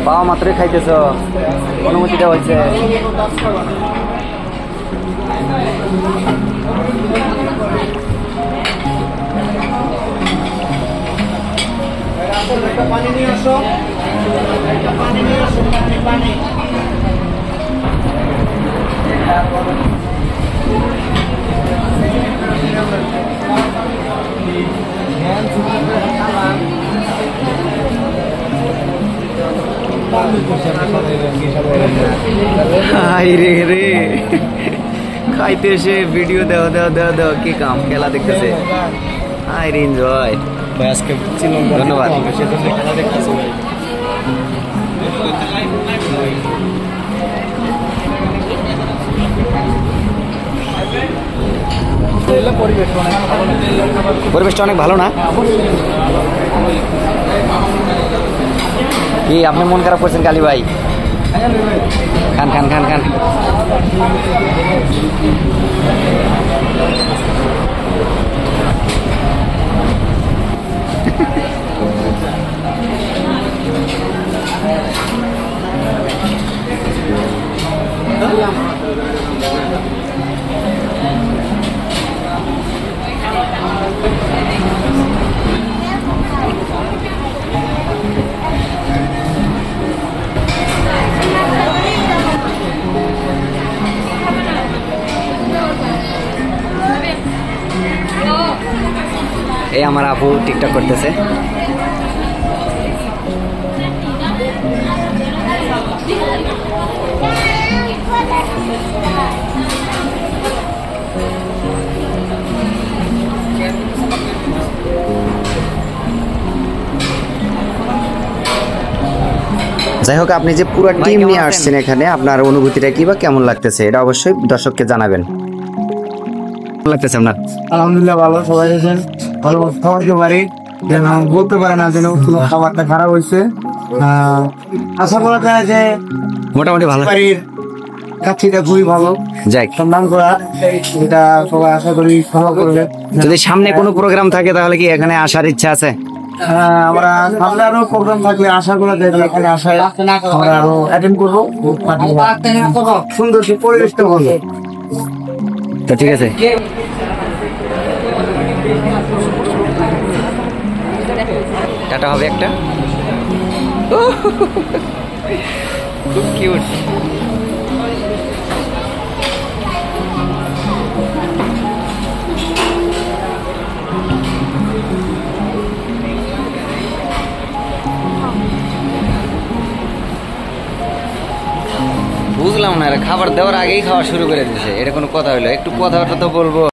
পাওয়া মাত্রই খাইতেছ, অনুমতি দেওয়া হয়েছে। পানি নিয়ে আসো, পানি নিয়ে আসো, পানি। রে রে খাইতে এসে ভিডিও দেওয়া দেওয়া দেওয়া দেওয়া কি কাম, খেলা দেখতেছে। হাই রে এনজয় ভাই আজকে ধন্যবাদ। খেলা দেখতেছি ভাই। পরিবেশটা অনেক ভালো না? কি আপনি মন খারাপ করছেন কালী ভাই? খান খান খান খান। এই আমার আপু টিকটক করতেছে। যাই হোক, আপনি যে পুরো টিম নিয়ে আসছেন এখানে, আপনার অনুভূতিটা কি বা কেমন লাগতেছে এটা অবশ্যই দর্শককে জানাবেন। কেমন লাগতেছে আপনার? আলহামদুলিল্লাহ ভালো, সবাই আছেন ভালো। খাওয়াতে পারি যেন বলতে পারে না যেন খাবারটা খারাপ হয়েছে। আশা করা যায় যে মোটামুটি ভালো, বাড়ির কাছিটা খুবই ভালো, যাই সম্মান করা, এটা সবাই আশা করি ক্ষমা করবে। যদি সামনে কোনো প্রোগ্রাম থাকে তাহলে কি এখানে আসার ইচ্ছা আছে? আমরা সামনে আরো প্রোগ্রাম থাকলে আশা করা যায় যে এখানে আসায় আমরা আরো অ্যাটেন্ড করবো। সুন্দর পরিবেশটা ভালো, তো ঠিক আছে। টাটা হবে একটা, খুব কিউট। বুঝলাম না, খাবার দেওয়ার আগেই খাওয়া শুরু করে দিয়েছে, এটা কোনো কথা হইলো? একটু কথাবার্তা তো বলবো।